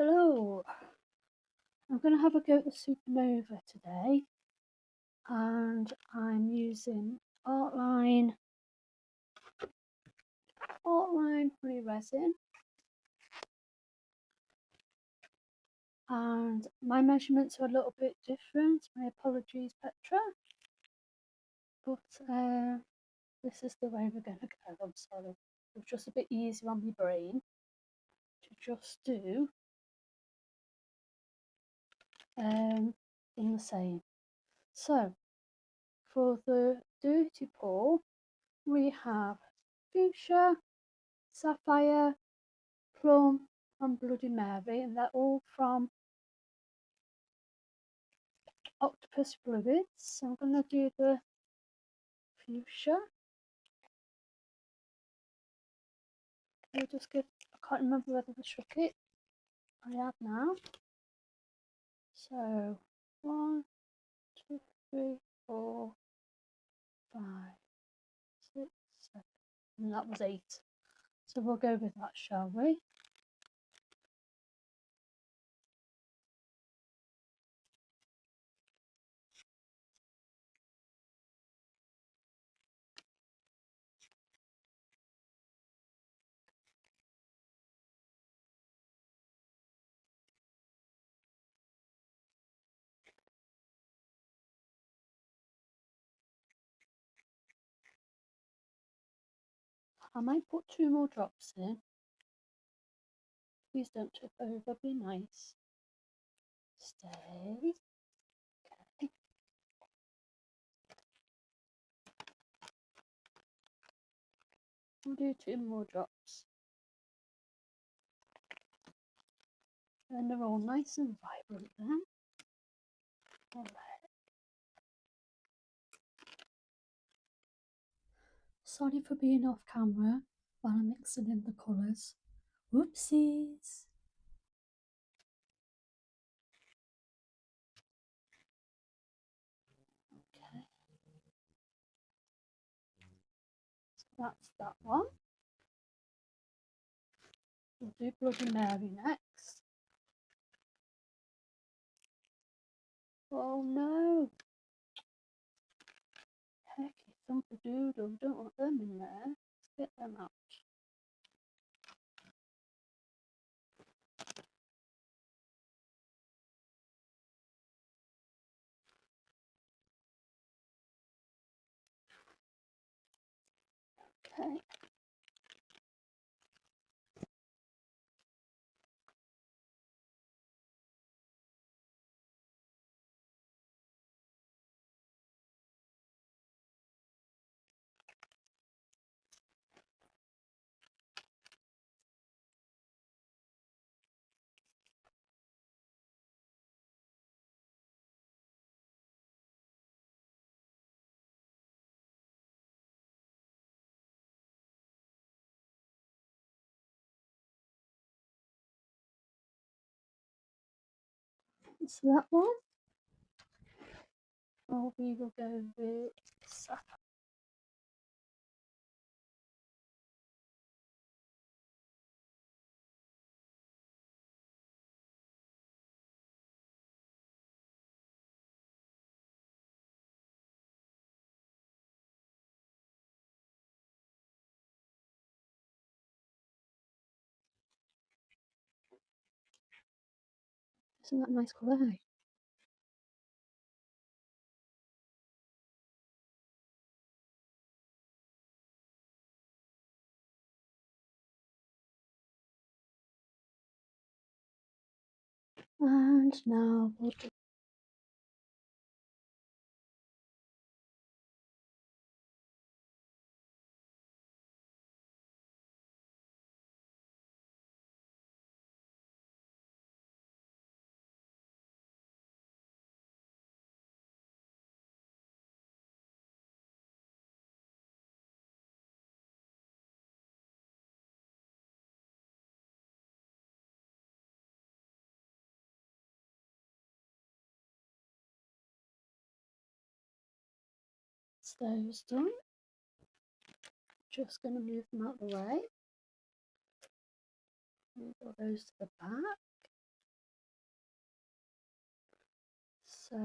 Hello, I'm going to have a go at the Supernova today, and I'm using Artline Free Resin, and my measurements are a little bit different. My apologies, Petra, but this is the way we're going to go. I'm sorry, it was just a bit easier on my brain to just do in the same. So for the dirty pour, we have fuchsia, sapphire, plum and Bloody Mary, and they're all from Octopus Fluids. So I'm going to do the fuchsia. I can't remember whether I shook it. I have now. So 1, 2, 3, 4, 5, 6, 7, and that was 8. So we'll go with that, shall we? I might put 2 more drops in. Please don't tip over, be nice. Stay. Okay. I'll do 2 more drops. And they're all nice and vibrant then. Alright. Sorry for being off camera while I'm mixing in the colours. Whoopsies! Okay, so that's that one. We'll do Bloody Mary next. Oh no! Hecky thumper-doodle, don't want them in there. Spit them out. Okay. So that one. Oh, we will go with sapphire. Isn't that a nice colour, hey? And now we'll do those done. Just going to move them out of the way. Move all those to the back. So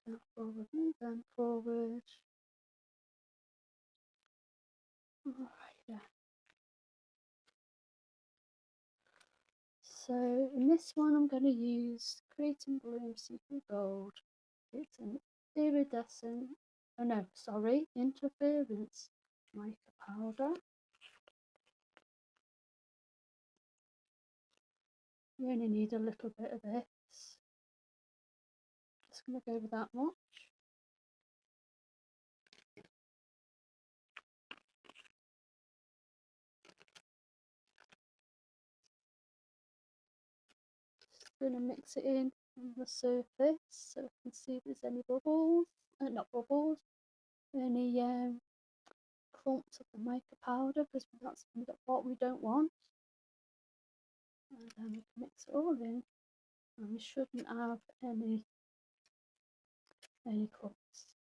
then forward and then forward. Alright, yeah. So in this one I'm going to use Creating Bloom See-Through Gold. It's an iridescent, oh no, sorry, interference mica powder. You only need a little bit of this. Just going to go with that much. Just going to mix it in on the surface so I can see if there's any bubbles, not bubbles, any clumps of the mica powder, because that's what we don't want. And then we can mix it all in, and we shouldn't have any clumps.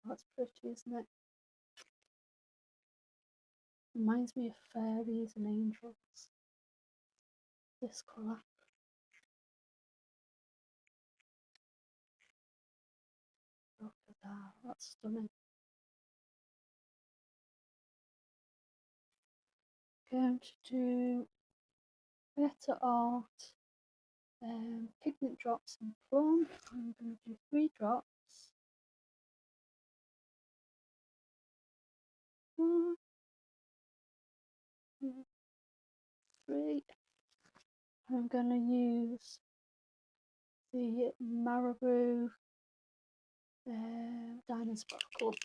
That's pretty, isn't it? Reminds me of fairies and angels. This colour. Look at that, that's stunning. Going to do Better Art Pigment Drops in Plum. I'm going to do 3 drops. 1, 2, 3. I'm going to use the Marabou Diamond Sparkle.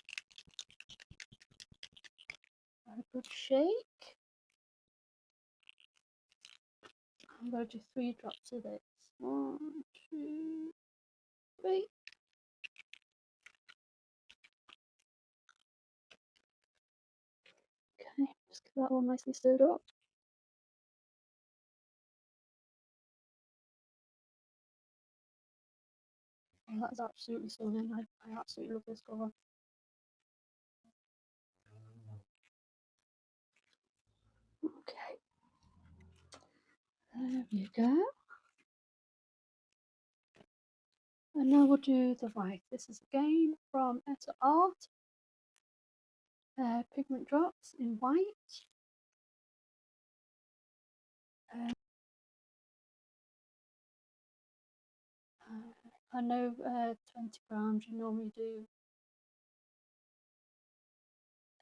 A good shake. I'm going to do 3 drops of this. 1, 2, 3. Okay, just get that all nicely stirred up. Oh, that is absolutely stunning. I absolutely love this colour. Okay, there we go. And now we'll do the white. This is again from Etter Art. Pigment Drops in white. I know 20 grams, you normally do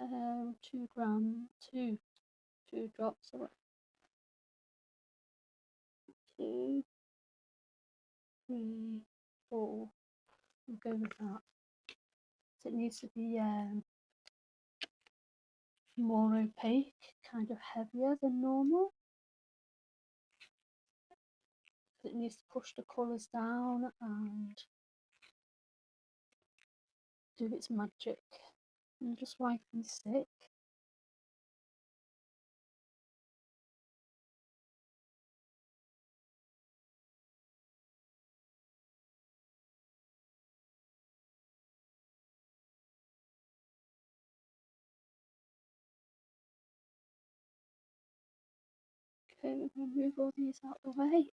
2 grams, two drops of it. 2, 3, 4. We'll go with that. So it needs to be more opaque, kind of heavier than normal. It needs to push the colours down and do its magic. And just wipe and stick. Okay, we're going to move all these out of the way.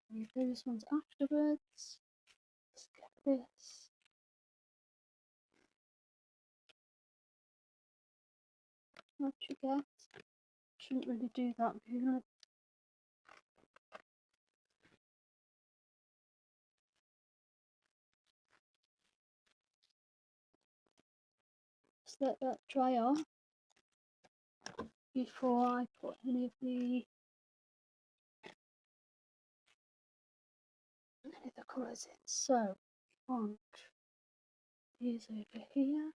Leave those ones afterwards. Let's get this. What you get? Shouldn't really do that, really. Just let that dry off before I put any of the colours in. So, want these over here.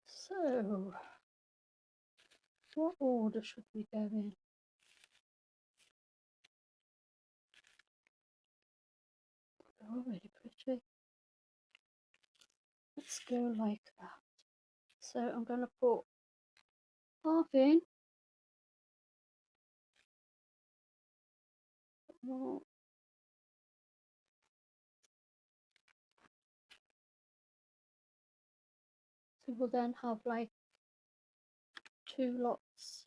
So, what order should we go in? They're all really pretty. Let's go like that. So I'm going to put half in. More. So we'll then have like 2 lots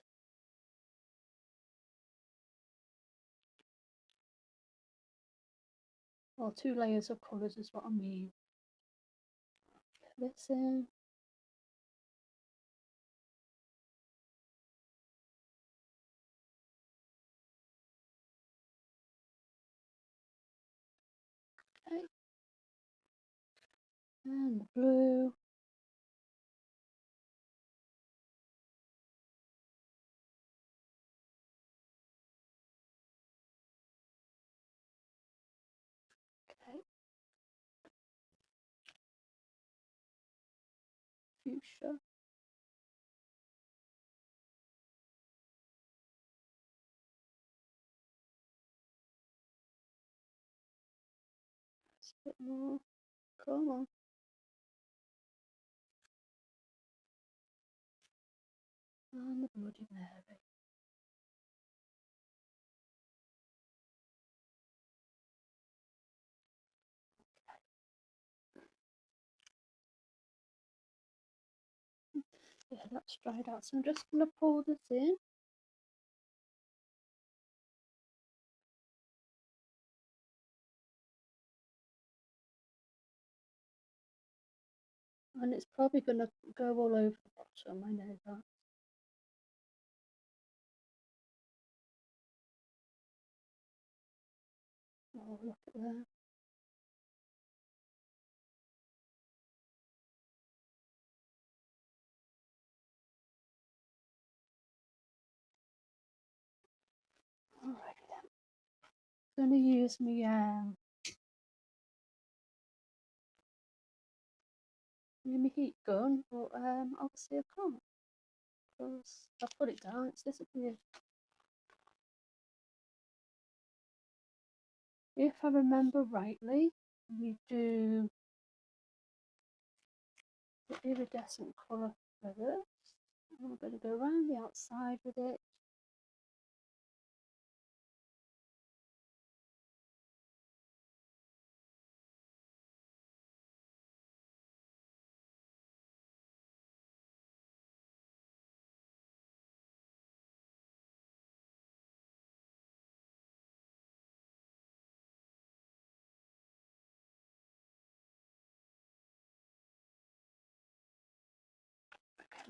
Or 2 layers of colours is what I mean. Put this in. Okay. And the blue. Okay. Fuchsia. That's a bit more. Come on. And the Bloody Mary. Yeah, that's dried out. So I'm just going to pour this in. And it's probably going to go all over the bottom, I know that. Oh, look at that. Alright then. I'm going to use my heat gun, but obviously I can't because I put it down, it's disappeared. If I remember rightly, we do the iridescent colour first, and we're going to go around the outside with it.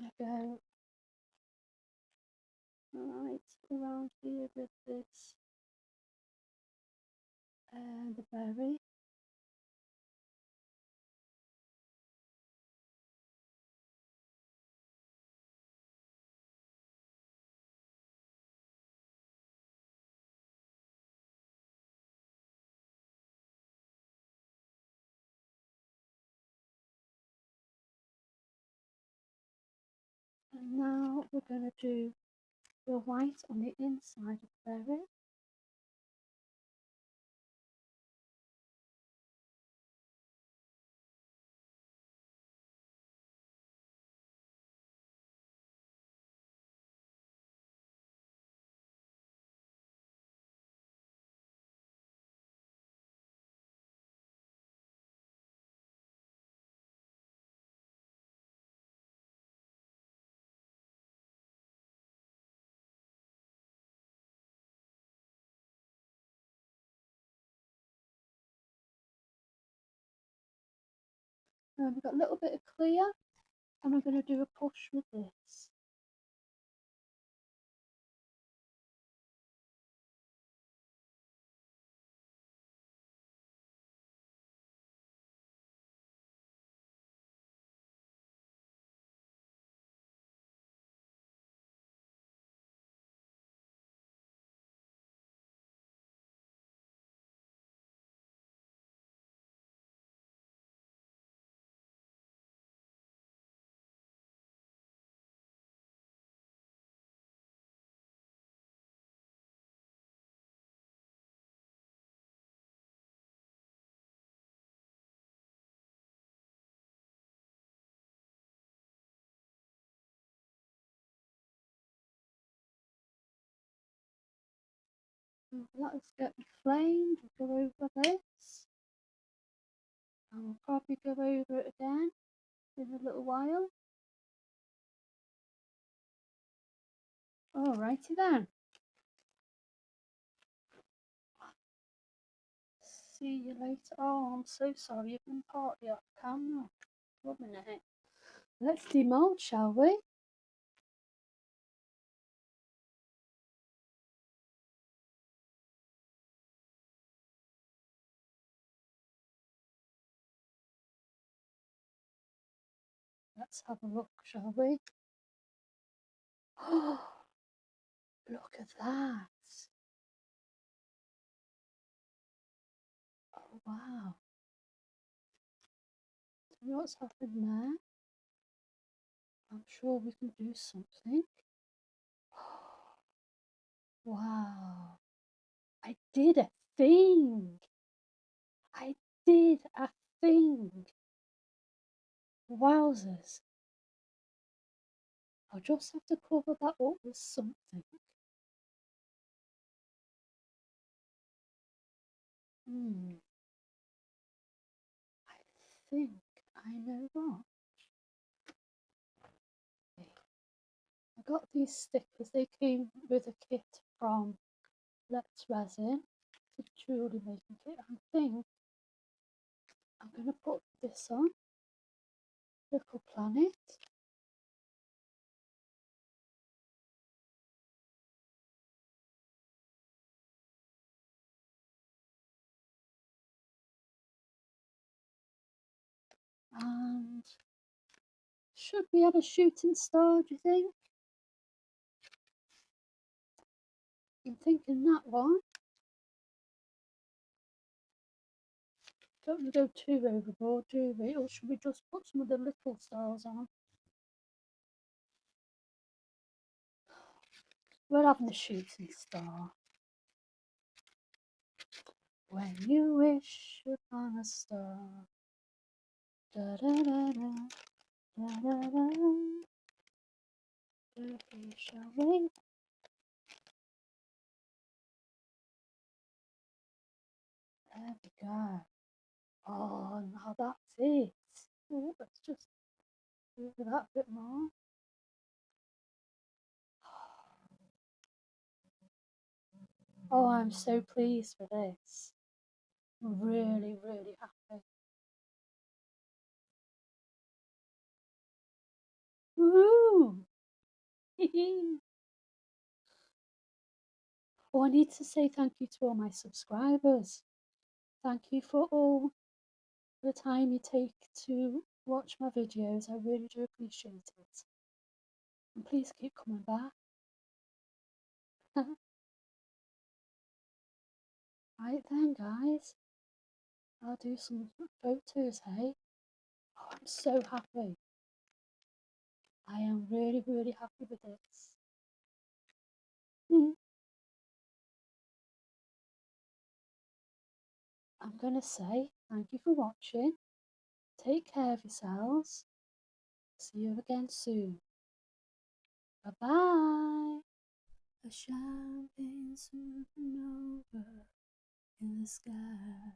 We're going to go right around here with this the berry. And now we're going to do the white on the inside of the berry. And we've got a little bit of clear, and we're going to do a push with this. Let's get the flame to go over this. And we'll probably go over it again in a little while. Alrighty then. See you later. Oh, I'm so sorry. You've been partly off camera. 1 minute. Let's demold, shall we? Let's have a look, shall we? Oh, look at that. Oh, wow. Do you know what's happened there? I'm sure we can do something. Wow. I did a thing. I did a thing. Wowzers. I'll just have to cover that up with something. I think I know what. I got these stickers. They came with a kit from Let's Resin. It's a jewellery making kit. I think I'm going to put this on. Little planet. And should we have a shooting star, do you think? I'm thinking that one. Don't want to go too overboard, do we? Or should we just put some of the little stars on? We're having the shooting star. When you wish upon a star. Da da da da da da da. We shall wait. There we go. Oh, now that's it. Oh, let's just do that a bit more. Oh, I'm so pleased with this. Really, really happy. Woo! Oh, I need to say thank you to all my subscribers. Thank you for all the time you take to watch my videos. I really do appreciate it. And please keep coming back. Right then, guys. I'll do some photos, hey? Oh, I'm so happy. I am really, really happy with this. I'm going to say thank you for watching. Take care of yourselves. See you again soon. Bye-bye. A champagne supernova in the sky.